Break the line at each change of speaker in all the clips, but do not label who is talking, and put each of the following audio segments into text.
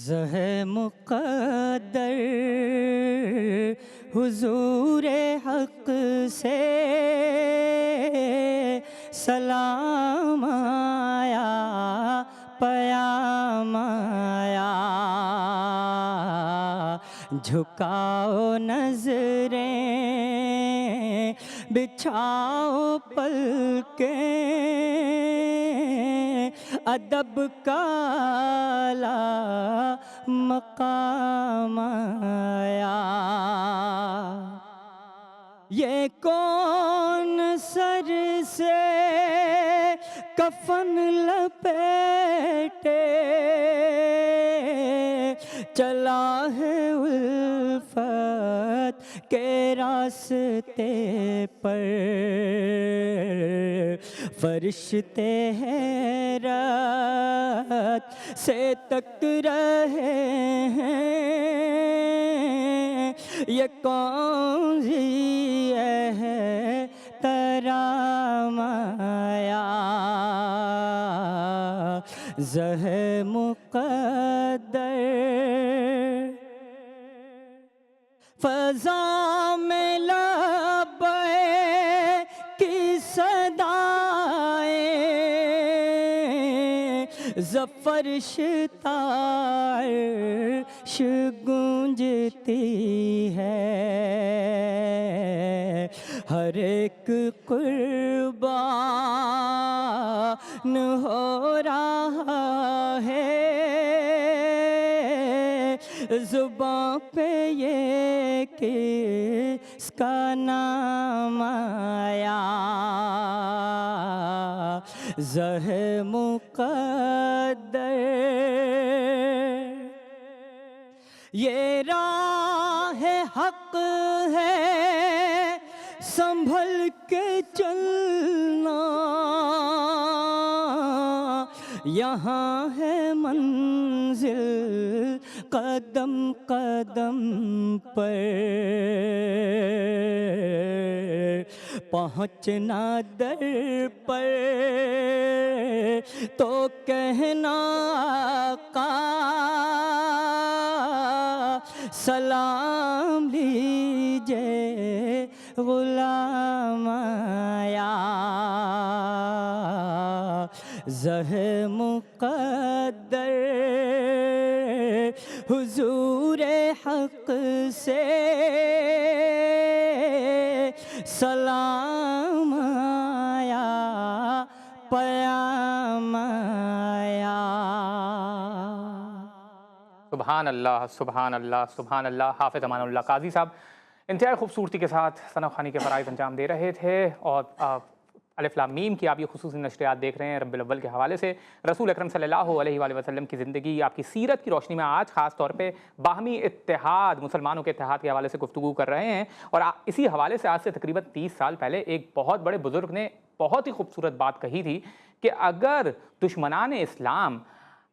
زہ مقدر حضور حق سے سلام آیا، پیام آیا، جھکاؤ نظریں بچھاؤ پلکیں، ادب کا اعلیٰ مقام آیا۔ یہ کون سر سے کفن لپیٹے چلا ہے الفت کے راستے پر، فرشتے حیرت سے تک رہے ہیں، یہ کون سی ہے ترام آیا۔ زہ مقدر فضا میں لبیک کی صدائیں، زفرش عرش گونجتی ہے، ہر ایک قربان ہو رہا ہے، زباں پہ یہ کس کا نام آیا۔ زہ مقدر یہ راہ حق ہے، سنبھل کے چلنا، یہاں ہے منزل قدم قدم پر، پہنچنا در پر تو کہنا آقا سلام لیجئے غلام آیا۔ زہ مقدر حضور حق سے سلام آیا، پیام آیا۔
سبحان اللہ، سبحان اللہ، سبحان اللہ۔ حافظ امان اللہ قاضی صاحب انتہائی خوبصورتی کے ساتھ ثنا خوانی کے فرائض انجام دے رہے تھے، اور الف لام میم کی آپ یہ خصوصی نشریات دیکھ رہے ہیں ربیع الاول کے حوالے سے۔ رسول اکرم صلی اللہ علیہ وآلہ وسلم کی زندگی، آپ کی سیرت کی روشنی میں آج خاص طور پہ باہمی اتحاد، مسلمانوں کے اتحاد کے حوالے سے گفتگو کر رہے ہیں، اور اسی حوالے سے آج سے تقریباً 30 سال پہلے ایک بہت بڑے بزرگ نے بہت ہی خوبصورت بات کہی تھی کہ اگر دشمنان اسلام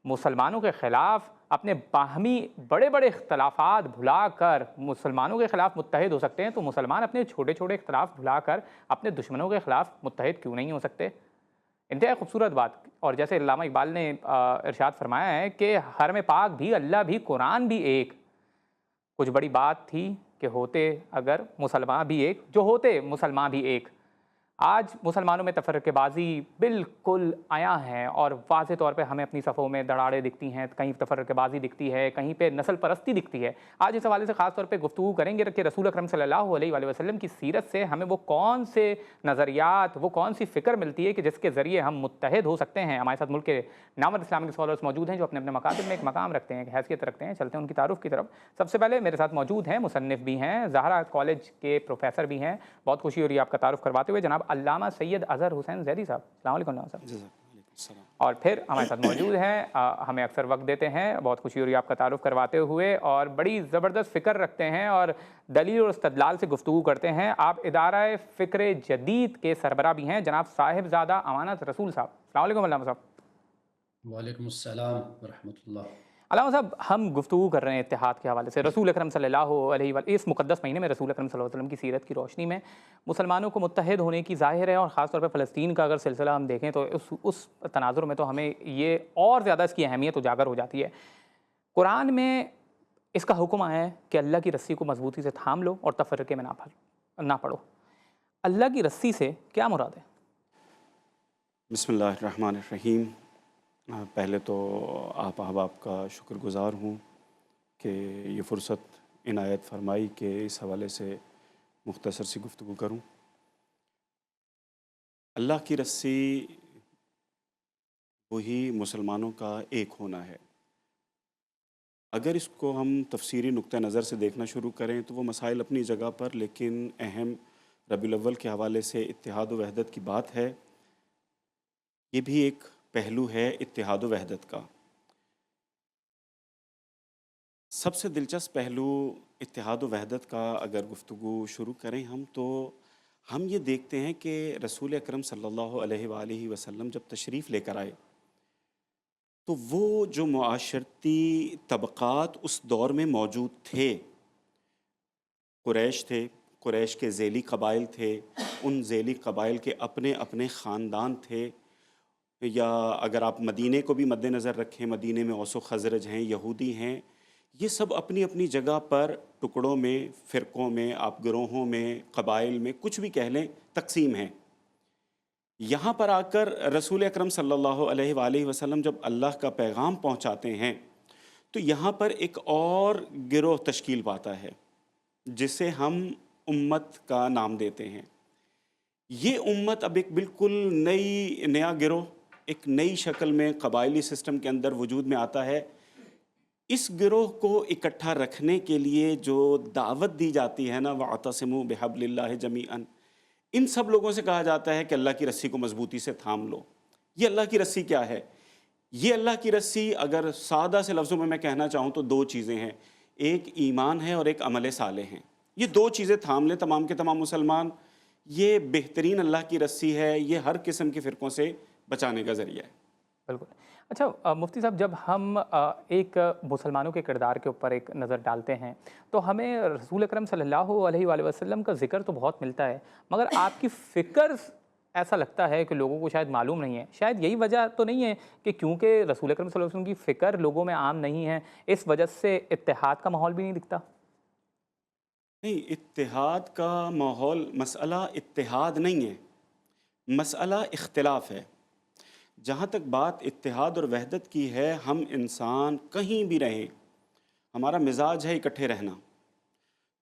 مسلمانوں کے خلاف اپنے باہمی بڑے بڑے اختلافات بھلا کر مسلمانوں کے خلاف متحد ہو سکتے ہیں، تو مسلمان اپنے چھوٹے چھوٹے اختلاف بھلا کر اپنے دشمنوں کے خلاف متحد کیوں نہیں ہو سکتے؟ انتہائی خوبصورت بات۔ اور جیسے علامہ اقبال نے ارشاد فرمایا ہے کہ حرم پاک بھی، اللہ بھی، قرآن بھی ایک، کچھ بڑی بات تھی کہ ہوتے اگر مسلمان بھی ایک، جو ہوتے مسلمان بھی ایک۔ آج مسلمانوں میں تفرقہ بازی بالکل عیاں ہے، اور واضح طور پہ ہمیں اپنی صفوں میں دراڑیں دکھتی ہیں، کہیں تفرقہ بازی دکھتی ہے، کہیں پہ نسل پرستی دکھتی ہے۔ آج اس حوالے سے خاص طور پہ گفتگو کریں گے کہ رسول اکرم صلی اللہ علیہ وآلہ وسلم کی سیرت سے ہمیں وہ کون سے نظریات، وہ کون سی فکر ملتی ہے کہ جس کے ذریعے ہم متحد ہو سکتے ہیں۔ ہمارے ساتھ ملک کے نامور اسلامک اسکالرس موجود ہیں جو اپنے اپنے مکاتب میں ایک مقام رکھتے ہیں، ایک حیثیت رکھتے ہیں۔ چلتے ہیں ان کی تعارف کی طرف۔ سب سے پہلے میرے ساتھ موجود ہیں، مصنف بھی ہیں، زہرا کالج کے پروفیسر بھی ہیں، بہت خوشی ہو رہی ہے آپ کا تعارف کرواتے ہوئے، جناب علامہ سید اظہر حسین زیدی صاحب۔ السلام علیکم علامہ صاحب۔ اور پھر ہمارے ساتھ موجود ہیں، ہمیں اکثر وقت دیتے ہیں، بہت خوشی ہو رہی ہے آپ کا تعارف کرواتے ہوئے، اور بڑی زبردست فکر رکھتے ہیں اور دلیل اور استدلال سے گفتگو کرتے ہیں۔ آپ ادارہ فکر جدید کے سربراہ بھی ہیں، جناب صاحبزادہ امانت رسول صاحب۔ السلام علیکم علامہ صاحب۔
وعلیکم السلام ورحمۃ اللہ۔
علامہ صاحب، ہم گفتگو کر رہے ہیں اتحاد کے حوالے سے، رسول اکرم صلی اللہ علیہ وآلہ اس مقدس مہینے میں رسول اکرم صلی اللہ علیہ وسلم کی سیرت کی روشنی میں مسلمانوں کو متحد ہونے کی ظاہر ہے، اور خاص طور پہ فلسطین کا اگر سلسلہ ہم دیکھیں تو اس تناظر میں تو ہمیں یہ اور زیادہ اس کی اہمیت اجاگر ہو جاتی ہے۔ قرآن میں اس کا حکم آیا ہے کہ اللہ کی رسی کو مضبوطی سے تھام لو اور تفرقے میں نہ پڑو. اللہ کی رسی سے کیا مراد ہے؟
بسم اللہ الرحمن الرحیم. پہلے تو آپ احباب کا شکر گزار ہوں کہ یہ فرصت عنایت فرمائی کہ اس حوالے سے مختصر سی گفتگو کروں. اللہ کی رسی وہی مسلمانوں کا ایک ہونا ہے. اگر اس کو ہم تفسیری نقطہ نظر سے دیکھنا شروع کریں تو وہ مسائل اپنی جگہ پر، لیکن اہم ربیع الاول کے حوالے سے اتحاد و وحدت کی بات ہے. یہ بھی ایک پہلو ہے اتحاد و وحدت کا. سب سے دلچسپ پہلو اتحاد و وحدت کا اگر گفتگو شروع کریں ہم، تو ہم یہ دیکھتے ہیں کہ رسول اکرم صلی اللہ علیہ وآلہ وسلم جب تشریف لے کر آئے تو وہ جو معاشرتی طبقات اس دور میں موجود تھے، قریش تھے، قریش کے ذیلی قبائل تھے، ان ذیلی قبائل کے اپنے اپنے خاندان تھے، یا اگر آپ مدینے کو بھی مد نظر رکھیں، مدینے میں اوس و خزرج ہیں، یہودی ہیں، یہ سب اپنی اپنی جگہ پر ٹکڑوں میں، فرقوں میں، آپ گروہوں میں، قبائل میں، کچھ بھی کہہ لیں، تقسیم ہیں. یہاں پر آ کر رسول اکرم صلی اللہ علیہ وآلہ وسلم جب اللہ کا پیغام پہنچاتے ہیں تو یہاں پر ایک اور گروہ تشکیل پاتا ہے جسے ہم امت کا نام دیتے ہیں. یہ امت اب ایک بالکل نیا گروہ، ایک نئی شکل میں قبائلی سسٹم کے اندر وجود میں آتا ہے. اس گروہ کو اکٹھا رکھنے کے لیے جو دعوت دی جاتی ہے نا، وَاعْتَصِمُوا بِحَبْلِ اللَّهِ جَمِيعًا، ان سب لوگوں سے کہا جاتا ہے کہ اللہ کی رسی کو مضبوطی سے تھام لو. یہ اللہ کی رسی کیا ہے؟ یہ اللہ کی رسی اگر سادہ سے لفظوں میں کہنا چاہوں تو دو چیزیں ہیں. ایک ایمان ہے اور ایک عمل صالح ہیں. یہ دو چیزیں تھام لیں تمام کے تمام مسلمان. یہ بہترین اللہ کی رسی ہے. یہ ہر قسم کے فرقوں سے بچانے کا ذریعہ ہے.
بالکل. اچھا مفتی صاحب، جب ہم ایک مسلمانوں کے کردار کے اوپر ایک نظر ڈالتے ہیں تو ہمیں رسول اکرم صلی اللہ علیہ وآلہ وسلم کا ذکر تو بہت ملتا ہے، مگر آپ کی فکر ایسا لگتا ہے کہ لوگوں کو شاید معلوم نہیں ہے. شاید یہی وجہ تو نہیں ہے کہ کیونکہ رسول اکرم صلی اللہ علیہ وسلم کی فکر لوگوں میں عام نہیں ہے، اس وجہ سے اتحاد کا ماحول بھی نہیں دکھتا؟
نہیں، اتحاد کا ماحول، مسئلہ اتحاد نہیں ہے، مسئلہ اختلاف ہے. جہاں تک بات اتحاد اور وحدت کی ہے، ہم انسان کہیں بھی رہیں، ہمارا مزاج ہے اکٹھے رہنا،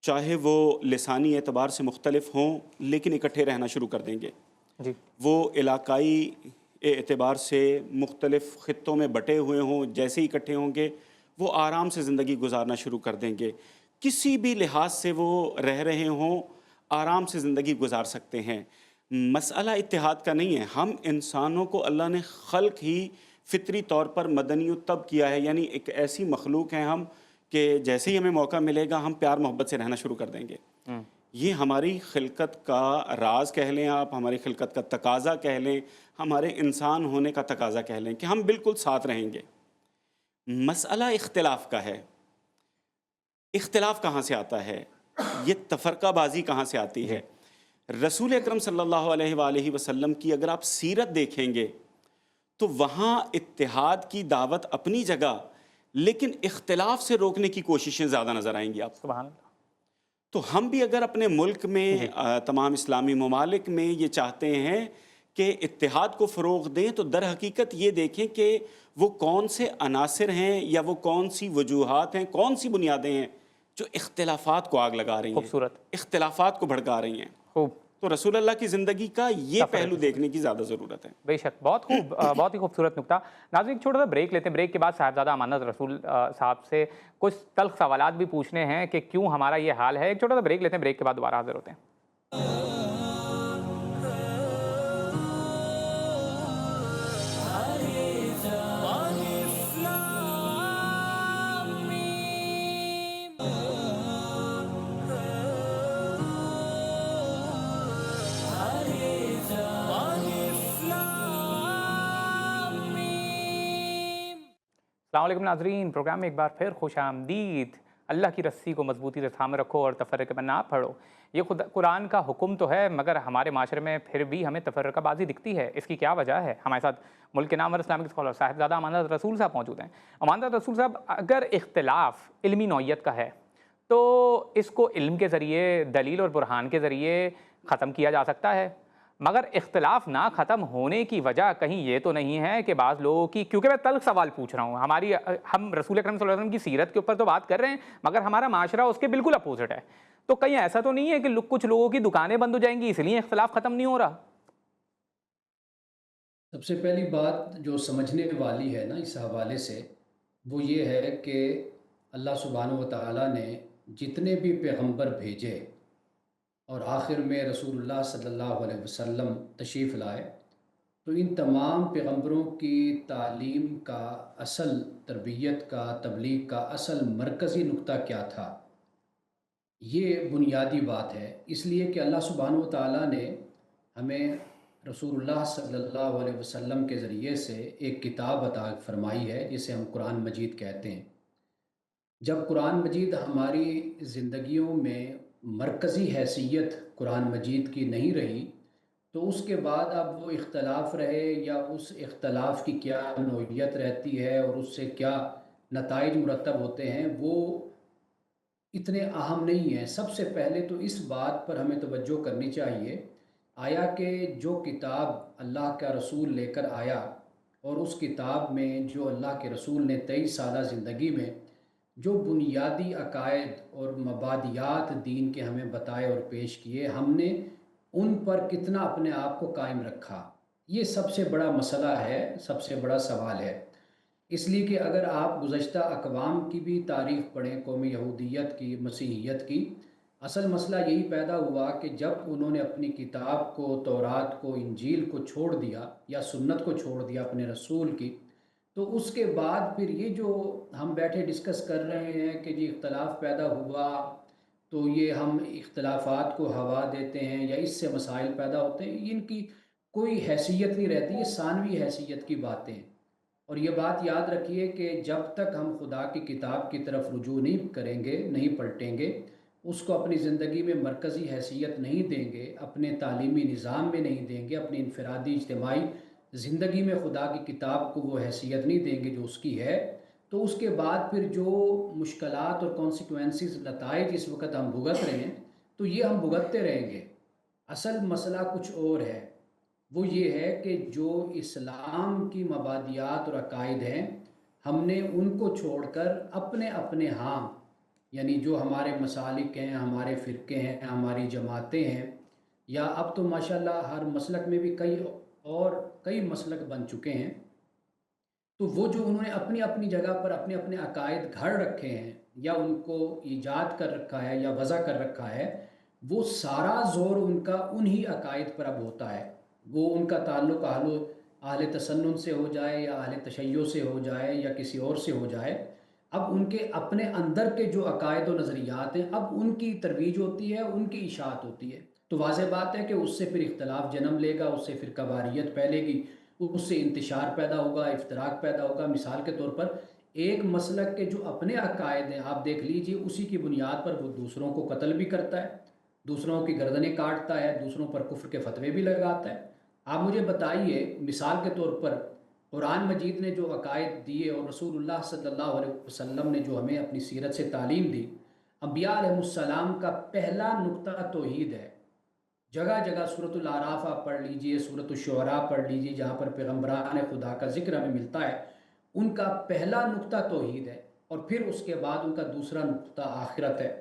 چاہے وہ لسانی اعتبار سے مختلف ہوں لیکن اکٹھے رہنا شروع کر دیں گے.
جی.
وہ علاقائی اعتبار سے مختلف خطوں میں بٹے ہوئے ہوں، جیسے ہی اکٹھے ہوں گے وہ آرام سے زندگی گزارنا شروع کر دیں گے. کسی بھی لحاظ سے وہ رہ رہے ہوں، آرام سے زندگی گزار سکتے ہیں. مسئلہ اتحاد کا نہیں ہے. ہم انسانوں کو اللہ نے خلق ہی فطری طور پر مدنی الطب کیا ہے، یعنی ایک ایسی مخلوق ہیں ہم کہ جیسے ہی ہمیں موقع ملے گا ہم پیار محبت سے رہنا شروع کر دیں گے. یہ ہماری خلقت کا راز کہہ لیں آپ، ہماری خلقت کا تقاضا کہہ لیں، ہمارے انسان ہونے کا تقاضا کہہ لیں کہ ہم بالکل ساتھ رہیں گے. مسئلہ اختلاف کا ہے. اختلاف کہاں سے آتا ہے؟ یہ تفرقہ بازی کہاں سے آتی ہے؟ رسول اکرم صلی اللہ علیہ وآلہ وسلم کی اگر آپ سیرت دیکھیں گے تو وہاں اتحاد کی دعوت اپنی جگہ، لیکن اختلاف سے روکنے کی کوششیں زیادہ نظر آئیں گی آپ.
سبحان اللہ.
تو ہم بھی اگر اپنے ملک میں تمام اسلامی ممالک میں یہ چاہتے ہیں کہ اتحاد کو فروغ دیں تو در حقیقت یہ دیکھیں کہ وہ کون سے عناصر ہیں یا وہ کون سی وجوہات ہیں، کون سی بنیادیں ہیں جو اختلافات کو آگ لگا رہی ہیں،
خوبصورت،
اختلافات کو بھڑکا رہی ہیں.
خوب.
تو رسول اللہ کی زندگی کا یہ پہلو دیکھنے کی زیادہ ضرورت ہے.
بے شک، بہت خوب، بہت ہی خوبصورت نکتہ. ناظرین، ایک چھوٹا سا بریک لیتے ہیں. بریک کے بعد صاحبزادہ امانت رسول صاحب سے کچھ تلخ سوالات بھی پوچھنے ہیں کہ کیوں ہمارا یہ حال ہے. ایک چھوٹا سا بریک لیتے ہیں، بریک کے بعد دوبارہ حاضر ہوتے ہیں. السلام علیکم ناظرین، پروگرام میں ایک بار پھر خوش آمدید. اللہ کی رسی کو مضبوطی سے تھامے رکھو اور تفرقے میں نہ پڑھو۔ یہ خود قرآن کا حکم تو ہے، مگر ہمارے معاشرے میں پھر بھی ہمیں تفرقہ بازی دکھتی ہے۔ اس کی کیا وجہ ہے؟ ہمارے ساتھ ملک کے نامور اسلامک اسکالر صاحبزادہ امانت رسول صاحب موجود ہیں۔ امانت رسول صاحب، اگر اختلاف علمی نوعیت کا ہے تو اس کو علم کے ذریعے، دلیل اور برہان کے ذریعے ختم کیا جا سکتا ہے، مگر اختلاف نہ ختم ہونے کی وجہ کہیں یہ تو نہیں ہے کہ بعض لوگوں کی، کیونکہ میں تلخ سوال پوچھ رہا ہوں، ہم رسول اکرم صلی اللہ علیہ وسلم کی سیرت کے اوپر تو بات کر رہے ہیں، مگر ہمارا معاشرہ اس کے بالکل اپوزٹ ہے، تو کہیں ایسا تو نہیں ہے کہ کچھ لوگوں کی دکانیں بند ہو جائیں گی اس لیے اختلاف ختم نہیں ہو رہا؟
سب سے پہلی بات جو سمجھنے والی ہے نا اس حوالے سے، وہ یہ ہے کہ اللہ سبحانہ و تعالیٰ نے جتنے بھی پیغمبر بھیجے اور آخر میں رسول اللہ صلی اللہ علیہ وسلم تشریف لائے، تو ان تمام پیغمبروں کی تعلیم کا اصل، تربیت کا، تبلیغ کا اصل مرکزی نقطہ کیا تھا؟ یہ بنیادی بات ہے، اس لیے کہ اللہ سبحانہ و تعالیٰ نے ہمیں رسول اللہ صلی اللہ علیہ وسلم کے ذریعے سے ایک کتاب عطا فرمائی ہے جسے ہم قرآن مجید کہتے ہیں۔ جب قرآن مجید ہماری زندگیوں میں مرکزی حیثیت قرآن مجید کی نہیں رہی، تو اس کے بعد اب وہ اختلاف رہے یا اس اختلاف کی کیا نوعیت رہتی ہے اور اس سے کیا نتائج مرتب ہوتے ہیں، وہ اتنے اہم نہیں ہیں۔ سب سے پہلے تو اس بات پر ہمیں توجہ کرنی چاہیے، آیا کہ جو کتاب اللہ کا رسول لے کر آیا اور اس کتاب میں جو اللہ کے رسول نے 23 سالہ زندگی میں جو بنیادی عقائد اور مبادیات دین کے ہمیں بتائے اور پیش کیے، ہم نے ان پر کتنا اپنے آپ کو قائم رکھا؟ یہ سب سے بڑا مسئلہ ہے، سب سے بڑا سوال ہے۔ اس لیے کہ اگر آپ گزشتہ اقوام کی بھی تاریخ پڑھیں، قوم یہودیت کی، مسیحیت کی، اصل مسئلہ یہی پیدا ہوا کہ جب انہوں نے اپنی کتاب کو، تورات کو، انجیل کو چھوڑ دیا یا سنت کو چھوڑ دیا اپنے رسول کی، تو اس کے بعد پھر یہ جو ہم بیٹھے ڈسکس کر رہے ہیں کہ جی اختلاف پیدا ہوا تو یہ ہم اختلافات کو ہوا دیتے ہیں یا اس سے مسائل پیدا ہوتے ہیں، ان کی کوئی حیثیت نہیں رہتی، یہ ثانوی حیثیت کی باتیں ہیں۔ اور یہ بات یاد رکھیے کہ جب تک ہم خدا کی کتاب کی طرف رجوع نہیں کریں گے، نہیں پلٹیں گے، اس کو اپنی زندگی میں مرکزی حیثیت نہیں دیں گے، اپنے تعلیمی نظام میں نہیں دیں گے، اپنی انفرادی اجتماعی زندگی میں خدا کی کتاب کو وہ حیثیت نہیں دیں گے جو اس کی ہے، تو اس کے بعد پھر جو مشکلات اور کانسیکوینسز، نتائج اس وقت ہم بھگت رہے ہیں، تو یہ ہم بھگتتے رہیں گے۔ اصل مسئلہ کچھ اور ہے، وہ یہ ہے کہ جو اسلام کی مبادیات اور عقائد ہیں، ہم نے ان کو چھوڑ کر اپنے اپنے ہاں، یعنی جو ہمارے مسالک ہیں، ہمارے فرقے ہیں، ہماری جماعتیں ہیں، یا اب تو ماشاءاللہ ہر مسلک میں بھی کئی مسلک بن چکے ہیں، تو وہ جو انہوں نے اپنی اپنی جگہ پر اپنے اپنے عقائد گھڑ رکھے ہیں یا ان کو ایجاد کر رکھا ہے یا وضع کر رکھا ہے، وہ سارا زور ان کا انہی عقائد پر اب ہوتا ہے۔ وہ ان کا تعلق اہل تسنن سے ہو جائے یا اہل تشیع سے ہو جائے یا کسی اور سے ہو جائے، اب ان کے اپنے اندر کے جو عقائد و نظریات ہیں، اب ان کی ترویج ہوتی ہے، ان کی اشاعت ہوتی ہے، تو واضح بات ہے کہ اس سے پھر اختلاف جنم لے گا، اس سے پھر کباریت پھیلے گی، اس سے انتشار پیدا ہوگا، افتراق پیدا ہوگا۔ مثال کے طور پر ایک مسلک کے جو اپنے عقائد ہیں، آپ دیکھ لیجئے، اسی کی بنیاد پر وہ دوسروں کو قتل بھی کرتا ہے، دوسروں کی گردنیں کاٹتا ہے، دوسروں پر کفر کے فتوے بھی لگاتا ہے۔ آپ مجھے بتائیے، مثال کے طور پر قرآن مجید نے جو عقائد دیے اور رسول اللہ صلی اللہ علیہ وسلم نے جو ہمیں اپنی سیرت سے تعلیم دی، انبیاء علیہ السلام کا پہلا نقطہ توحید ہے۔ جگہ جگہ سورۃ الاعراف آپ پڑھ لیجئے، سورۃ الشعراء پڑھ لیجئے، جہاں پر پیغمبران خدا کا ذکر ہمیں ملتا ہے، ان کا پہلا نقطہ توحید ہے، اور پھر اس کے بعد ان کا دوسرا نقطہ آخرت ہے۔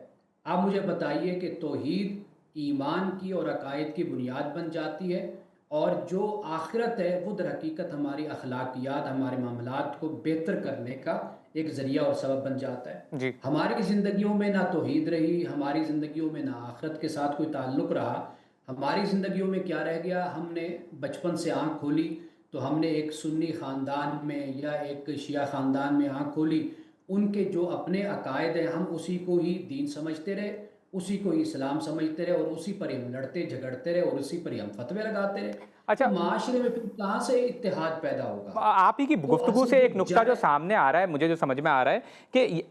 آپ مجھے بتائیے کہ توحید ایمان کی اور عقائد کی بنیاد بن جاتی ہے، اور جو آخرت ہے وہ در حقیقت ہماری اخلاقیات، ہمارے معاملات کو بہتر کرنے کا ایک ذریعہ اور سبب بن جاتا ہے۔
جی
ہماری زندگیوں میں نہ توحید رہی، ہماری زندگیوں میں نہ آخرت کے ساتھ کوئی تعلق رہا، ہماری زندگیوں میں کیا رہ گیا؟ ہم نے بچپن سے آنکھ کھولی تو ہم نے ایک سنی خاندان میں یا ایک شیعہ خاندان میں آنکھ کھولی، ان کے جو اپنے عقائد ہیں ہم اسی کو ہی دین سمجھتے رہے، اسی کو ہی اسلام سمجھتے رہے اور اسی پر ہی ہم لڑتے جھگڑتے رہے اور اسی پر ہی ہم فتوے لگاتے رہے،
اچھا،
تو معاشرے میں پھر کہاں سے اتحاد پیدا ہوگا؟
آپ ہی کی
تو
گفتگو
اصل
سے
جو
ایک نقطہ
جڑ
جو
ہے،
سامنے آ رہا ہے، مجھے جو سمجھ میں آ رہا ہے کہ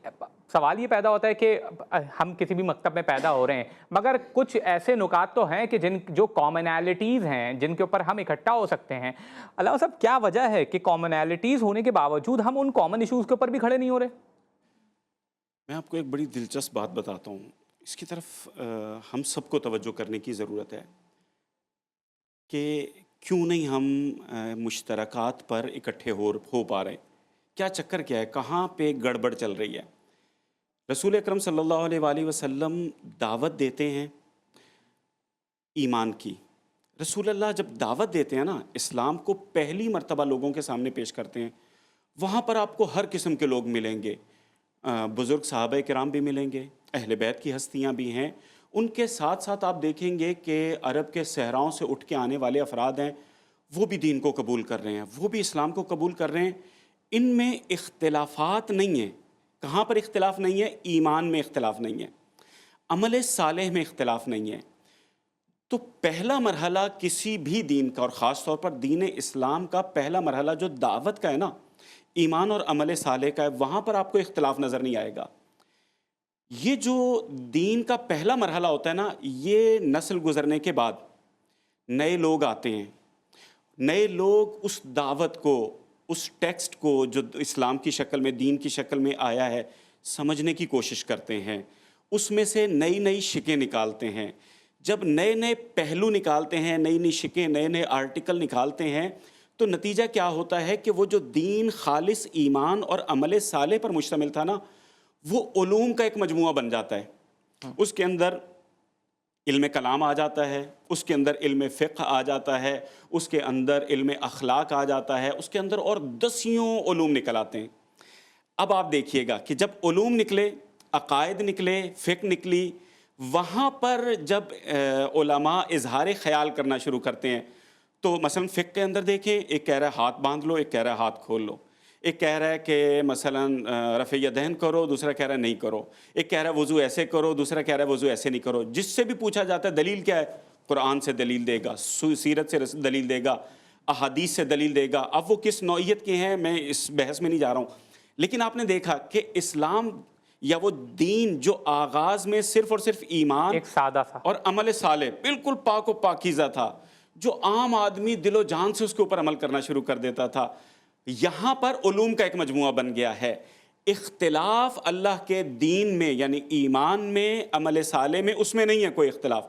سوال یہ پیدا ہوتا ہے کہ ہم کسی بھی مکتب میں پیدا ہو رہے ہیں، مگر کچھ ایسے نکات تو ہیں کہ جو کامنالٹیز ہیں جن کے اوپر ہم اکٹھا ہو سکتے ہیں۔ علامہ صاحب، کیا وجہ ہے کہ کامنالٹیز ہونے کے باوجود ہم ان کامن ایشوز کے اوپر بھی کھڑے نہیں ہو رہے؟
میں آپ کو ایک بڑی دلچسپ بات بتاتا ہوں، اس کی طرف ہم سب کو توجہ کرنے کی ضرورت ہے کہ کیوں نہیں ہم مشترکات پر اکٹھے ہو پا رہے، کیا چکر کیا ہے، کہاں پہ گڑبڑ چل رہی ہے۔ رسول اکرم صلی اللہ علیہ وآلہ وسلم دعوت دیتے ہیں ایمان کی۔ رسول اللہ جب دعوت دیتے ہیں نا، اسلام کو پہلی مرتبہ لوگوں کے سامنے پیش کرتے ہیں، وہاں پر آپ کو ہر قسم کے لوگ ملیں گے، بزرگ صحابہ کرام بھی ملیں گے، اہل بیت کی ہستیاں بھی ہیں، ان کے ساتھ ساتھ آپ دیکھیں گے کہ عرب کے صحراؤں سے اٹھ کے آنے والے افراد ہیں، وہ بھی دین کو قبول کر رہے ہیں، وہ بھی اسلام کو قبول کر رہے ہیں۔ ان میں اختلافات نہیں ہیں۔ کہاں پر اختلاف نہیں ہے؟ ایمان میں اختلاف نہیں ہے، عمل صالح میں اختلاف نہیں ہے۔ تو پہلا مرحلہ کسی بھی دین کا، اور خاص طور پر دین اسلام کا پہلا مرحلہ جو دعوت کا ہے نا، ایمان اور عمل صالح کا ہے، وہاں پر آپ کو اختلاف نظر نہیں آئے گا۔ یہ جو دین کا پہلا مرحلہ ہوتا ہے نا، یہ نسل گزرنے کے بعد نئے لوگ آتے ہیں، نئے لوگ اس دعوت کو، اس ٹیکسٹ کو جو اسلام کی شکل میں، دین کی شکل میں آیا ہے، سمجھنے کی کوشش کرتے ہیں، اس میں سے نئی نئی شکیں نکالتے ہیں۔ جب نئے نئے پہلو نکالتے ہیں، نئی نئی شکیں، نئے نئے آرٹیکل نکالتے ہیں، تو نتیجہ کیا ہوتا ہے کہ وہ جو دین خالص ایمان اور عمل صالح پر مشتمل تھا نا، وہ علوم کا ایک مجموعہ بن جاتا ہے۔ اس کے اندر علم کلام آ جاتا ہے، اس کے اندر علم فقہ آ جاتا ہے، اس کے اندر علم اخلاق آ جاتا ہے، اس کے اندر اور دسیوں علوم نکل آتے ہیں۔ اب آپ دیکھیے گا کہ جب علوم نکلے، عقائد نکلے، فقہ نکلی، وہاں پر جب علماء اظہار خیال کرنا شروع کرتے ہیں، تو مثلا فقہ کے اندر دیکھیں، ایک کہہ رہا ہے ہاتھ باندھ لو، ایک کہہ رہا ہے ہاتھ کھول لو، ایک کہہ رہا ہے کہ مثلا رفع یدین کرو، دوسرا کہہ رہا ہے نہیں کرو، ایک کہہ رہا ہے وضو ایسے کرو، دوسرا کہہ رہا ہے وضو ایسے نہیں کرو۔ جس سے بھی پوچھا جاتا ہے دلیل کیا ہے، قرآن سے دلیل دے گا، سیرت سے دلیل دے گا، احادیث سے دلیل دے گا۔ اب وہ کس نوعیت کے ہیں، میں اس بحث میں نہیں جا رہا ہوں، لیکن آپ نے دیکھا کہ اسلام یا وہ دین جو آغاز میں صرف اور صرف ایمان
ایک سادہ تھا
اور عمل صالح، بالکل پاک و پاکیزہ تھا، جو عام آدمی دل و جان سے اس کے اوپر عمل کرنا شروع کر دیتا تھا، یہاں پر علوم کا ایک مجموعہ بن گیا ہے۔ اختلاف اللہ کے دین میں، یعنی ایمان میں، عمل صالح میں، اس میں نہیں ہے کوئی اختلاف۔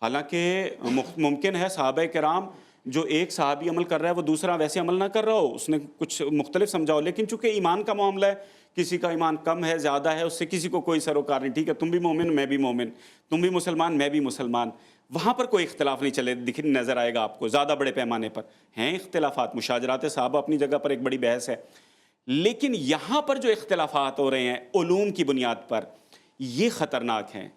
حالانکہ ممکن ہے صحابہ کرام جو ایک صحابی عمل کر رہا ہے وہ دوسرا ویسے عمل نہ کر رہا ہو، اس نے کچھ مختلف سمجھا ہو، لیکن چونکہ ایمان کا معاملہ ہے، کسی کا ایمان کم ہے، زیادہ ہے، اس سے کسی کو کوئی سروکار نہیں، ٹھیک ہے تم بھی مومن میں بھی مومن، تم بھی مسلمان میں بھی مسلمان، وہاں پر کوئی اختلاف نہیں چلے نظر آئے گا آپ کو۔ زیادہ بڑے پیمانے پر ہیں اختلافات، مشاجرات صحابہ اپنی جگہ پر ایک بڑی بحث ہے، لیکن یہاں پر جو اختلافات ہو رہے ہیں علوم کی بنیاد پر، یہ خطرناک ہیں۔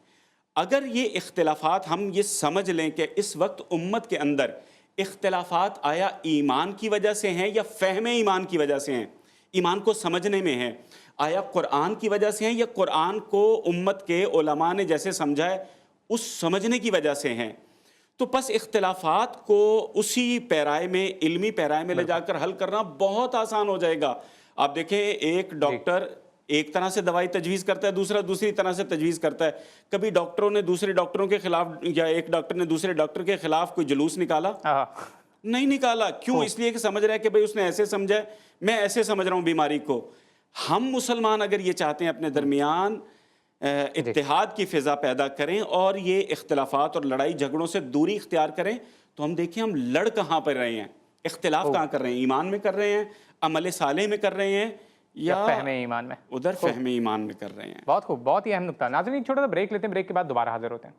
اگر یہ اختلافات ہم یہ سمجھ لیں کہ اس وقت امت کے اندر اختلافات آیا ایمان کی وجہ سے ہیں یا فہم ایمان کی وجہ سے ہیں، ایمان کو سمجھنے میں ہیں، آیا قرآن کی وجہ سے ہیں یا قرآن کو امت کے علماء نے جیسے سمجھا ہے اس سمجھنے کی وجہ سے ہیں، تو پس اختلافات کو اسی پیرائے میں، علمی پیرائے میں لے جا کر حل کرنا بہت آسان ہو جائے گا۔ آپ دیکھیں ایک ڈاکٹر ایک طرح سے دوائی تجویز کرتا ہے، دوسرا دوسری طرح سے تجویز کرتا ہے۔ کبھی ڈاکٹروں نے دوسرے ڈاکٹروں کے خلاف، یا ایک ڈاکٹر نے دوسرے ڈاکٹر کے خلاف کوئی جلوس نکالا؟ نہیں نکالا۔ کیوں؟ اس لیے کہ سمجھ رہا ہے کہ بھئی اس نے ایسے سمجھا ہے، میں ایسے سمجھ رہا ہوں بیماری کو۔ ہم مسلمان اگر یہ چاہتے ہیں اپنے درمیان اتحاد کی فضا پیدا کریں اور یہ اختلافات اور لڑائی جھگڑوں سے دوری اختیار کریں، تو ہم دیکھیں ہم لڑ کہاں پر رہے ہیں، اختلاف کہاں کر رہے ہیں، ایمان میں کر رہے ہیں، عمل صالح میں کر رہے ہیں، یا
فہم ایمان میں،
ادھر فہم ایمان میں کر رہے ہیں۔
بہت خوب، بہت ہی اہم نقطہ۔ ناظرین ایک چھوٹا سا بریک لیتے ہیں، بریک کے بعد دوبارہ حاضر ہوتے ہیں۔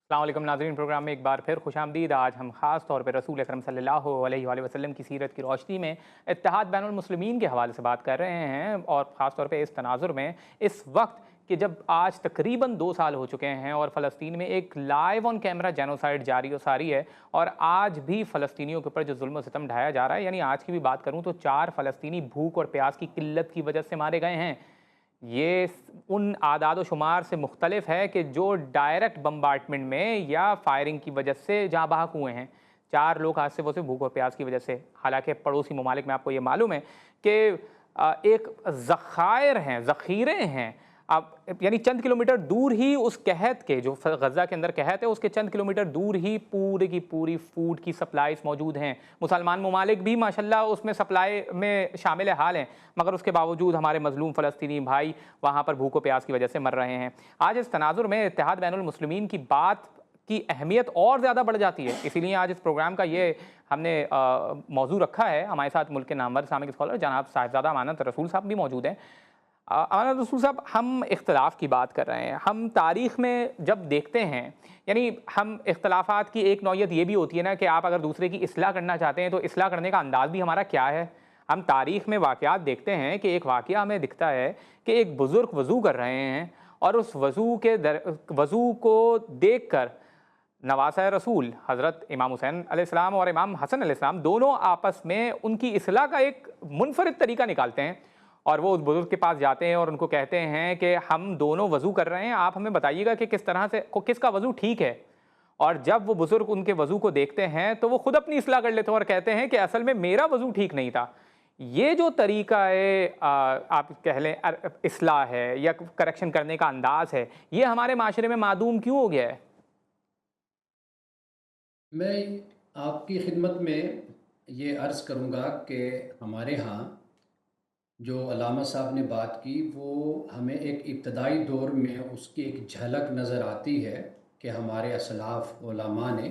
السلام علیکم ناظرین، پروگرام میں ایک بار پھر خوش آمدید۔ آج ہم خاص طور پہ رسول اکرم صلی اللہ علیہ وآلہ وسلم کی سیرت کی روشنی میں اتحاد بین المسلمین کے حوالے سے بات کر رہے ہیں، اور خاص طور پہ اس تناظر میں اس وقت کہ جب آج تقریباً 2 سال ہو چکے ہیں اور فلسطین میں ایک لائیو آن کیمرہ جینوسائیڈ جاری و ساری ہے، اور آج بھی فلسطینیوں کے اوپر جو ظلم و ستم ڈھایا جا رہا ہے، یعنی آج کی بھی بات کروں تو 4 فلسطینی بھوک اور پیاس کی قلت کی وجہ سے مارے گئے ہیں۔ یہ ان اعداد و شمار سے مختلف ہے کہ جو ڈائریکٹ بمبارڈمنٹ میں یا فائرنگ کی وجہ سے جاں بحق ہوئے ہیں۔ 4 لوگ آج سے وہ سے بھوک اور پیاس کی وجہ سے، حالانکہ پڑوسی ممالک میں آپ کو یہ معلوم ہے کہ ایک ذخیرے ہیں، اب یعنی چند کلومیٹر دور ہی اس قحط کے، جو غزہ کے اندر قحط ہے، اس کے چند کلومیٹر دور ہی پوری کی پوری فوڈ کی سپلائیز موجود ہیں۔ مسلمان ممالک بھی ماشاءاللہ اس میں سپلائی میں شامل حال ہیں، مگر اس کے باوجود ہمارے مظلوم فلسطینی بھائی وہاں پر بھوک و پیاس کی وجہ سے مر رہے ہیں۔ آج اس تناظر میں اتحاد بین المسلمین کی بات کی اہمیت اور زیادہ بڑھ جاتی ہے، اسی لیے آج اس پروگرام کا یہ ہم نے موضوع رکھا ہے۔ ہمارے ساتھ ملک کے نامور اسلامک اسکالر جناب صاحبزادہ امانت رسول صاحب بھی موجود ہیں۔ امانت رسول صاحب، ہم اختلاف کی بات کر رہے ہیں، ہم تاریخ میں جب دیکھتے ہیں، یعنی ہم اختلافات کی ایک نوعیت یہ بھی ہوتی ہے نا کہ آپ اگر دوسرے کی اصلاح کرنا چاہتے ہیں تو اصلاح کرنے کا انداز بھی ہمارا کیا ہے۔ ہم تاریخ میں واقعات دیکھتے ہیں کہ ایک واقعہ ہمیں دکھتا ہے کہ ایک بزرگ وضو کر رہے ہیں، اور اس وضو کو دیکھ کر نواسہ رسول حضرت امام حسین علیہ السلام اور امام حسن علیہ السلام دونوں آپس میں ان کی اصلاح کا ایک منفرد طریقہ نکالتے ہیں، اور وہ اس بزرگ کے پاس جاتے ہیں اور ان کو کہتے ہیں کہ ہم دونوں وضو کر رہے ہیں، آپ ہمیں بتائیے گا کہ کس طرح سے کس کا وضو ٹھیک ہے۔ اور جب وہ بزرگ ان کے وضو کو دیکھتے ہیں تو وہ خود اپنی اصلاح کر لیتے ہیں اور کہتے ہیں کہ اصل میں میرا وضو ٹھیک نہیں تھا۔ یہ جو طریقہ ہے آپ کہہ لیں اصلاح ہے یا کریکشن کرنے کا انداز ہے، یہ ہمارے معاشرے میں معدوم کیوں ہو گیا ہے؟
میں آپ کی خدمت میں یہ عرض کروں گا کہ ہمارے ہاں جو علامہ صاحب نے بات کی وہ ہمیں ایک ابتدائی دور میں اس کی ایک جھلک نظر آتی ہے کہ ہمارے اسلاف علماء نے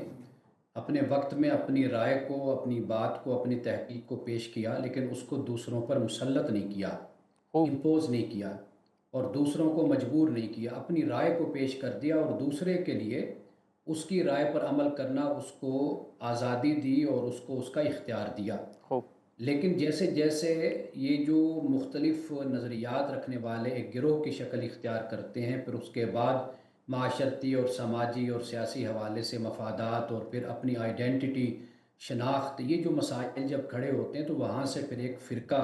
اپنے وقت میں اپنی رائے کو، اپنی بات کو، اپنی تحقیق کو پیش کیا، لیکن اس کو دوسروں پر مسلط نہیں کیا،
خوب۔
امپوز نہیں کیا، اور دوسروں کو مجبور نہیں کیا، اپنی رائے کو پیش کر دیا اور دوسرے کے لیے اس کی رائے پر عمل کرنا، اس کو آزادی دی اور اس کو اس کا اختیار دیا۔
خوب۔
لیکن جیسے جیسے یہ جو مختلف نظریات رکھنے والے ایک گروہ کی شکل اختیار کرتے ہیں، پھر اس کے بعد معاشرتی اور سماجی اور سیاسی حوالے سے مفادات اور پھر اپنی آئیڈینٹی، شناخت، یہ جو مسائل جب کھڑے ہوتے ہیں تو وہاں سے پھر ایک فرقہ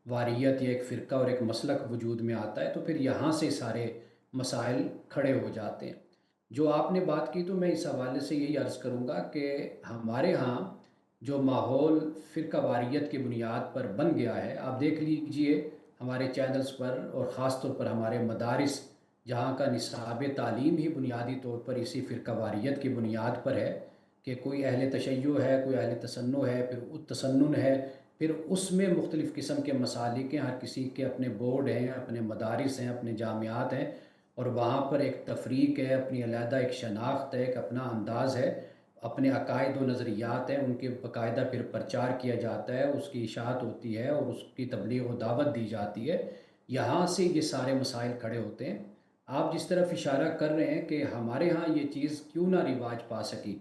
واریت یا ایک فرقہ اور ایک مسلک وجود میں آتا ہے، تو پھر یہاں سے سارے مسائل کھڑے ہو جاتے ہیں۔ جو آپ نے بات کی تو میں اس حوالے سے یہی عرض کروں گا کہ ہمارے ہاں جو ماحول فرقہ واریت کی بنیاد پر بن گیا ہے، آپ دیکھ لیجئے ہمارے چینلز پر اور خاص طور پر ہمارے مدارس، جہاں کا نصاب تعلیم ہی بنیادی طور پر اسی فرقہ واریت کی بنیاد پر ہے کہ کوئی اہل تشیع ہے، کوئی اہل تسنن ہے، پھر تسنن ہے، پھر اس میں مختلف قسم کے مسالک ہیں، ہر کسی کے اپنے بورڈ ہیں، اپنے مدارس ہیں، اپنے جامعات ہیں، اور وہاں پر ایک تفریق ہے، اپنی علیحدہ ایک شناخت ہے، ایک اپنا انداز ہے، اپنے عقائد و نظریات ہیں، ان کے باقاعدہ پھر پرچار کیا جاتا ہے، اس کی اشاعت ہوتی ہے اور اس کی تبلیغ و دعوت دی جاتی ہے۔ یہاں سے یہ سارے مسائل کھڑے ہوتے ہیں۔ آپ جس طرف اشارہ کر رہے ہیں کہ ہمارے ہاں یہ چیز کیوں نہ رواج پا سکی،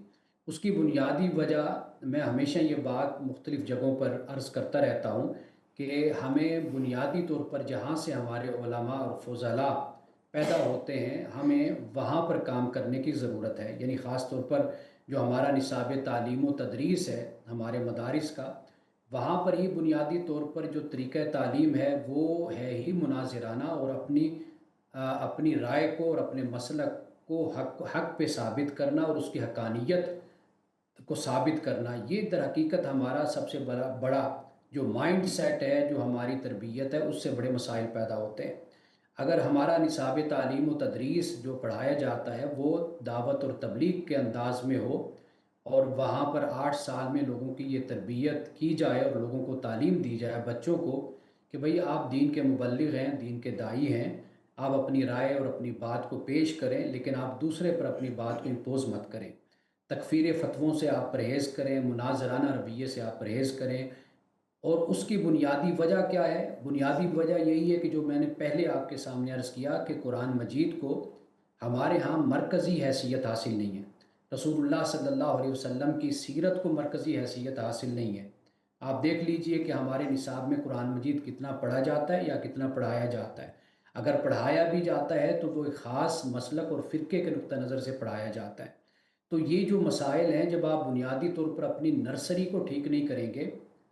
اس کی بنیادی وجہ میں ہمیشہ یہ بات مختلف جگہوں پر عرض کرتا رہتا ہوں کہ ہمیں بنیادی طور پر جہاں سے ہمارے علماء اور فضلاء پیدا ہوتے ہیں، ہمیں وہاں پر کام کرنے کی ضرورت ہے۔ یعنی خاص طور پر جو ہمارا نصاب تعلیم و تدریس ہے ہمارے مدارس کا، وہاں پر ہی بنیادی طور پر جو طریقہ تعلیم ہے وہ ہے ہی مناظرانہ، اور اپنی رائے کو اور اپنے مسلک کو حق پہ ثابت کرنا اور اس کی حقانیت کو ثابت کرنا، یہ در حقیقت ہمارا سب سے بڑا جو مائنڈ سیٹ ہے، جو ہماری تربیت ہے، اس سے بڑے مسائل پیدا ہوتے ہیں۔ اگر ہمارا نصاب تعلیم و تدریس جو پڑھایا جاتا ہے وہ دعوت اور تبلیغ کے انداز میں ہو، اور وہاں پر 8 سال میں لوگوں کی یہ تربیت کی جائے اور لوگوں کو تعلیم دی جائے، بچوں کو، کہ بھئی آپ دین کے مبلغ ہیں، دین کے داعی ہیں، آپ اپنی رائے اور اپنی بات کو پیش کریں، لیکن آپ دوسرے پر اپنی بات کو امپوز مت کریں، تکفیر فتووں سے آپ پرہیز کریں، مناظرانہ رویے سے آپ پرہیز کریں۔ اور اس کی بنیادی وجہ کیا ہے؟ بنیادی وجہ یہی ہے کہ جو میں نے پہلے آپ کے سامنے عرض کیا کہ قرآن مجید کو ہمارے ہاں مرکزی حیثیت حاصل نہیں ہے، رسول اللہ صلی اللہ علیہ وسلم کی سیرت کو مرکزی حیثیت حاصل نہیں ہے۔ آپ دیکھ لیجئے کہ ہمارے نصاب میں قرآن مجید کتنا پڑھا جاتا ہے یا کتنا پڑھایا جاتا ہے۔ اگر پڑھایا بھی جاتا ہے تو وہ ایک خاص مسلک اور فرقے کے نقطہ نظر سے پڑھایا جاتا ہے۔ تو یہ جو مسائل ہیں، جب آپ بنیادی طور پر اپنی نرسری کو ٹھیک نہیں کریں گے،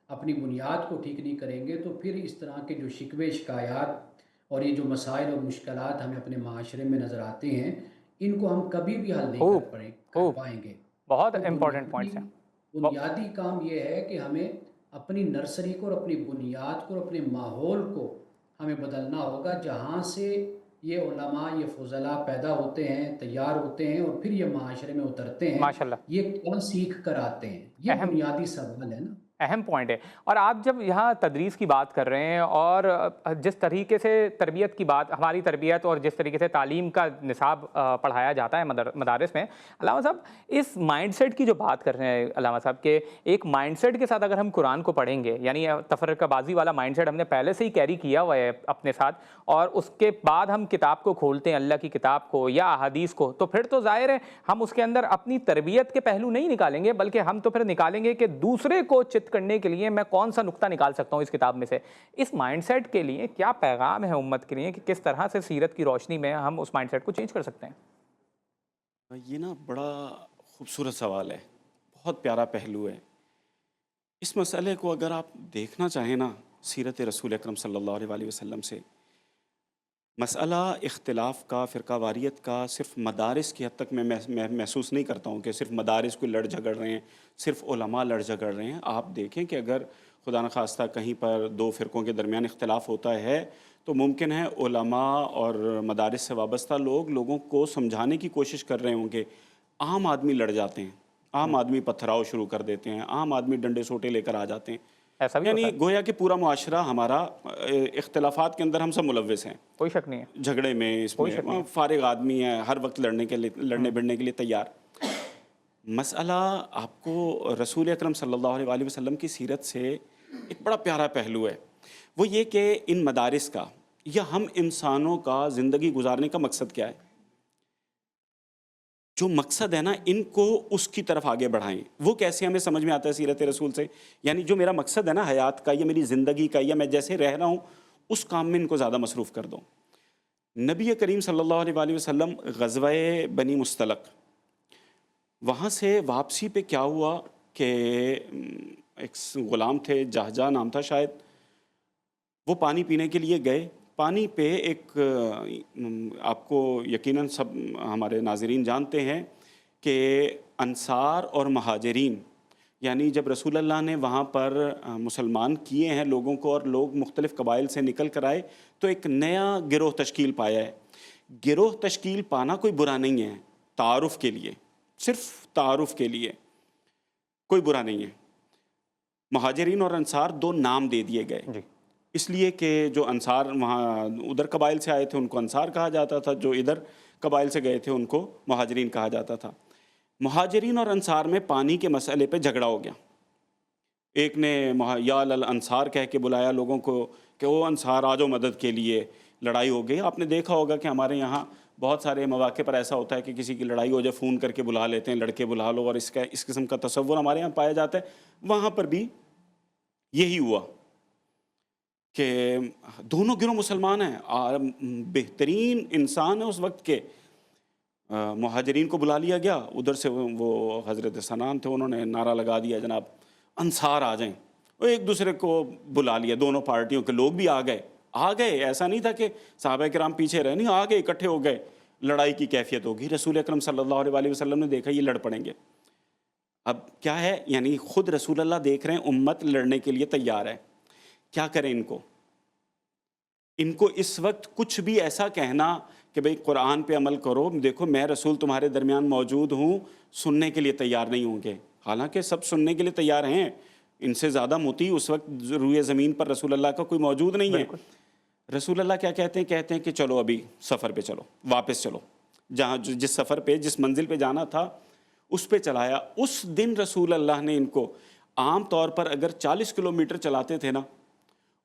اپنی بنیاد کو ٹھیک نہیں کریں گے، تو پھر اس طرح کے جو شکوے شکایات اور یہ جو مسائل اور مشکلات ہمیں اپنے معاشرے میں نظر آتے ہیں، ان کو ہم کبھی بھی حل نہیں
خوب
کر
خوب،
پائیں گے۔
بہت
تو
امپورٹنٹ پوائنٹس ہیں۔
بنیادی کام یہ ہے کہ ہمیں اپنی نرسری کو اور اپنی بنیاد کو اور اپنے ماحول کو ہمیں بدلنا ہوگا، جہاں سے یہ علماء، یہ فضلاء پیدا ہوتے ہیں، تیار ہوتے ہیں اور پھر یہ معاشرے میں اترتے ہیں،
ماشاء اللہ،
یہ کون سیکھ کر آتے ہیں؟ یہ
اہم
بنیادی سوال ہے نا۔
اہم پوائنٹ ہے۔ اور آپ جب یہاں تدریس کی بات کر رہے ہیں اور جس طریقے سے تربیت کی بات، ہماری تربیت اور جس طریقے سے تعلیم کا نصاب پڑھایا جاتا ہے مدارس میں، علامہ صاحب اس مائنڈ سیٹ کی جو بات کر رہے ہیں علامہ صاحب، کہ ایک مائنڈ سیٹ کے ساتھ اگر ہم قرآن کو پڑھیں گے، یعنی تفرقہ بازی والا مائنڈ سیٹ ہم نے پہلے سے ہی کیری کیا ہوا ہے اپنے ساتھ، اور اس کے بعد ہم کتاب کو کھولتے ہیں، اللہ کی کتاب کو یا احادیث کو، تو پھر تو ظاہر ہے ہم اس کے اندر اپنی تربیت کے پہلو نہیں نکالیں گے، بلکہ ہم تو پھر نکالیں گے کہ دوسرے کو چت کرنے کے لیے میں کون سا نقطہ نکال سکتا ہوں اس کتاب میں سے۔ اس مائنڈ سیٹ کے لیے کیا پیغام ہے امت کے لیے کہ کس طرح سے سیرت کی روشنی میں ہم اس مائنڈ سیٹ کو چینج کر سکتے ہیں؟
یہ نا بڑا خوبصورت سوال ہے، بہت پیارا پہلو ہے۔ اس مسئلے کو اگر آپ دیکھنا چاہیں نا سیرت رسول اکرم صلی اللہ علیہ وسلم سے، مسئلہ اختلاف کا، فرقہ واریت کا صرف مدارس کی حد تک میں محسوس نہیں کرتا ہوں کہ صرف مدارس کو لڑ جھگڑ رہے ہیں، صرف علماء لڑ جھگڑ رہے ہیں۔ آپ دیکھیں کہ اگر خدا نخواستہ کہیں پر دو فرقوں کے درمیان اختلاف ہوتا ہے تو ممکن ہے علماء اور مدارس سے وابستہ لوگوں کو سمجھانے کی کوشش کر رہے ہوں گے، عام آدمی لڑ جاتے ہیں، عام آدمی پتھراؤ شروع کر دیتے ہیں، عام آدمی ڈنڈے سوٹے لے کر آ جاتے ہیں،
ایسا بھی
یعنی
ہوتا ہے،
گویا کہ پورا معاشرہ ہمارا اختلافات کے اندر ہم سب ملوث ہیں،
کوئی شک نہیں ہے،
جھگڑے میں، اس
کوئی
میں
شک نہیں ہے۔
فارغ آدمی ہے، ہر وقت لڑنے بڑھنے کے لیے تیار۔ مسئلہ آپ کو رسول اکرم صلی اللہ علیہ وسلم کی سیرت سے ایک بڑا پیارا پہلو ہے، وہ یہ کہ ان مدارس کا یا ہم انسانوں کا زندگی گزارنے کا مقصد کیا ہے؟ جو مقصد ہے نا، ان کو اس کی طرف آگے بڑھائیں۔ وہ کیسے ہمیں سمجھ میں آتا ہے سیرت رسول سے؟ یعنی جو میرا مقصد ہے نا حیات کا یا میری زندگی کا یا میں جیسے رہ رہا ہوں، اس کام میں ان کو زیادہ مصروف کر دوں۔ نبی کریم صلی اللہ علیہ وسلم غزوہ بنی مستلق، وہاں سے واپسی پہ کیا ہوا کہ ایک غلام تھے، جہجہ نام تھا شاید، وہ پانی پینے کے لیے گئے۔ پانی پہ ایک آپ کو یقیناً سب ہمارے ناظرین جانتے ہیں کہ انصار اور مہاجرین، یعنی جب رسول اللہ نے وہاں پر مسلمان کیے ہیں لوگوں کو اور لوگ مختلف قبائل سے نکل کر آئے، تو ایک نیا گروہ تشکیل پایا ہے۔ گروہ تشکیل پانا کوئی برا نہیں ہے، تعارف کے لیے، صرف تعارف کے لیے کوئی برا نہیں ہے۔ مہاجرین اور انصار دو نام دے دیے گئے،
جی،
اس لیے کہ جو انصار وہاں ادھر قبائل سے آئے تھے ان کو انصار کہا جاتا تھا، جو ادھر قبائل سے گئے تھے ان کو مہاجرین کہا جاتا تھا۔ مہاجرین اور انصار میں پانی کے مسئلے پہ جھگڑا ہو گیا۔ ایک نے یا الانصار کہہ کے بلایا لوگوں کو کہ وہ انصار آ جاؤ مدد کے لیے، لڑائی ہو گئی۔ آپ نے دیکھا ہوگا کہ ہمارے یہاں بہت سارے مواقع پر ایسا ہوتا ہے کہ کسی کی لڑائی ہو جائے، فون کر کے بلا لیتے ہیں، لڑکے بلا لو، اور اس قسم کا تصور ہمارے یہاں پایا جاتا ہے۔ وہاں پر بھی یہی ہوا کہ دونوں گروہ مسلمان ہیں، بہترین انسان ہیں اس وقت کے، مہاجرین کو بلا لیا گیا، ادھر سے وہ حضرت سنان تھے، انہوں نے نعرہ لگا دیا جناب انصار آ جائیں، وہ ایک دوسرے کو بلا لیا، دونوں پارٹیوں کے لوگ بھی آ گئے، ایسا نہیں تھا کہ صحابہ کرام پیچھے رہے، نہیں، آ گئے، اکٹھے ہو گئے، لڑائی کی کیفیت ہوگی۔ رسول اکرم صلی اللہ علیہ وسلم نے دیکھا یہ لڑ پڑیں گے، اب کیا ہے، یعنی خود رسول اللہ دیکھ رہے ہیں امت لڑنے کے لیے تیار ہے، کیا کریں ان کو اس وقت کچھ بھی ایسا کہنا کہ بھئی قرآن پہ عمل کرو، دیکھو میں رسول تمہارے درمیان موجود ہوں، سننے کے لیے تیار نہیں ہوں گے، حالانکہ سب سننے کے لیے تیار ہیں، ان سے زیادہ مطیع اس وقت روئے زمین پر رسول اللہ کا کوئی موجود نہیں ہے۔ رسول اللہ کیا کہتے ہیں کہ چلو ابھی سفر پہ چلو، واپس چلو، جہاں جس سفر پہ جس منزل پہ جانا تھا اس پہ چلایا۔ اس دن رسول اللہ نے ان کو، عام طور پر اگر 40 کلومیٹر چلاتے تھے نا،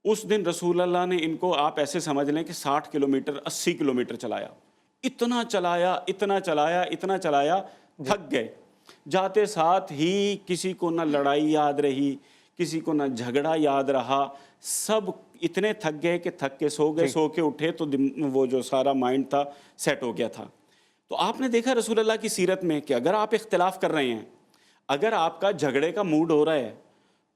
اس دن رسول اللہ نے ان کو، آپ ایسے سمجھ لیں کہ 60 کلومیٹر 80 کلومیٹر چلایا، اتنا چلایا اتنا چلایا اتنا چلایا، تھک گئے. جاتے ساتھ ہی کسی کو نہ لڑائی یاد رہی، کسی کو نہ جھگڑا یاد رہا، سب اتنے تھک گئے کہ تھک کے سو گئے. سو کے اٹھے تو وہ جو سارا مائنڈ تھا سیٹ ہو گیا تھا. تو آپ نے دیکھا رسول اللہ کی سیرت میں کہ اگر آپ اختلاف کر رہے ہیں، اگر آپ کا جھگڑے کا موڈ ہو رہا ہے،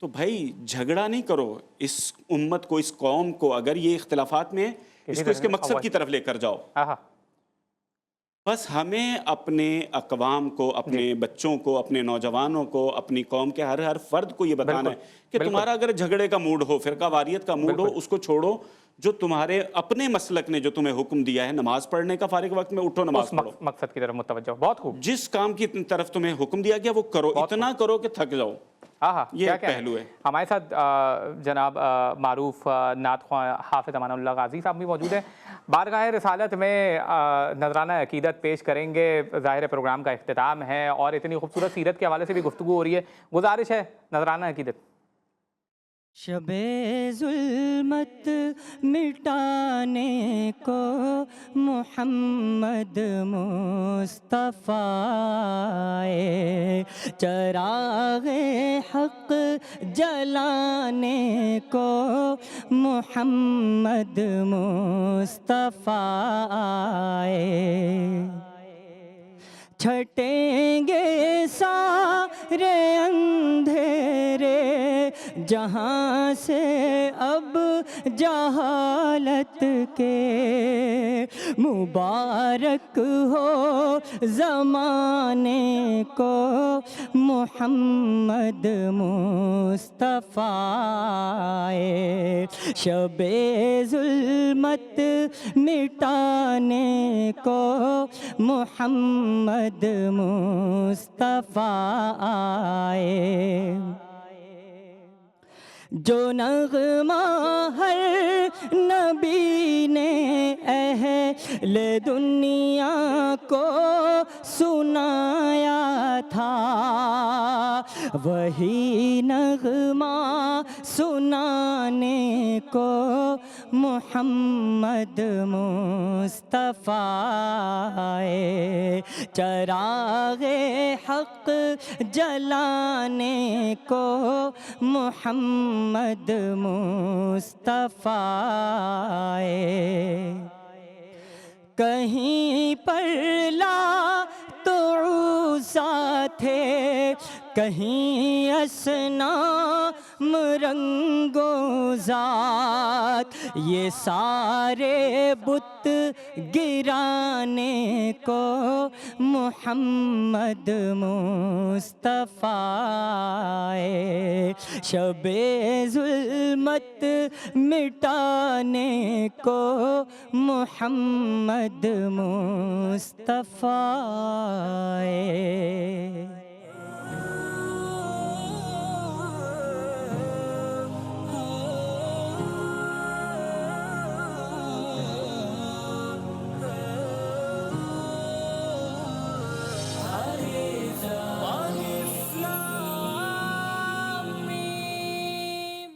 تو بھائی جھگڑا نہیں کرو. اس امت کو، اس قوم کو اگر یہ اختلافات میں اس کو اس کے مقصد کی طرف لے کر جاؤ. بس ہمیں اپنے اقوام کو، اپنے بچوں کو، اپنے نوجوانوں کو، اپنی قوم کے ہر فرد کو یہ بتانا ہے کہ تمہارا اگر جھگڑے کا موڈ ہو، فرقہ واریت کا موڈ ہو، اس کو چھوڑو. جو تمہارے اپنے مسلک نے جو تمہیں حکم دیا ہے نماز پڑھنے کا، فارغ وقت میں اٹھو نماز پڑھو،
مقصد کی طرف متوجہ. بہت خوب.
جس کام کی طرف تمہیں حکم دیا گیا وہ کرو، اتنا کرو کہ تھک جاؤ. یہ ایک پہلو ہے.
ہمارے ساتھ جناب معروف نعت خواں حافظ امان اللہ غازی صاحب بھی موجود ہیں. بارگاہ رسالت میں نذرانہ عقیدت پیش کریں گے. ظاہر پروگرام کا اختتام ہے اور اتنی خوبصورت سیرت کے حوالے سے بھی گفتگو ہو رہی ہے. گزارش ہے نذرانہ عقیدت.
شب ظلمت مٹانے کو محمد مصطفیٰ چراغ حق جلانے کو محمد مصطفیٰ چھٹیں گے سارے اندھیرے جہاں سے اب جہالت کے مبارک ہو زمانے کو محمد مصطفیٰ شب ظلمت مٹانے کو محمد مصطفیٰ آئے. جو نغمہ ہر نبی نے اہل دنیا کو سنایا تھا، وہی نغمہ سنانے کو محمد مصطفیٰ چراغ حق جلانے کو محمد مصطفیٰ کہیں پر لا تو عیسیٰ تھے، کہیں اصنام رنگ و ذات، یہ سارے بت گرانے کو محمد مصطفیٰ شب ظلمت مٹانے کو محمد مصطفیٰ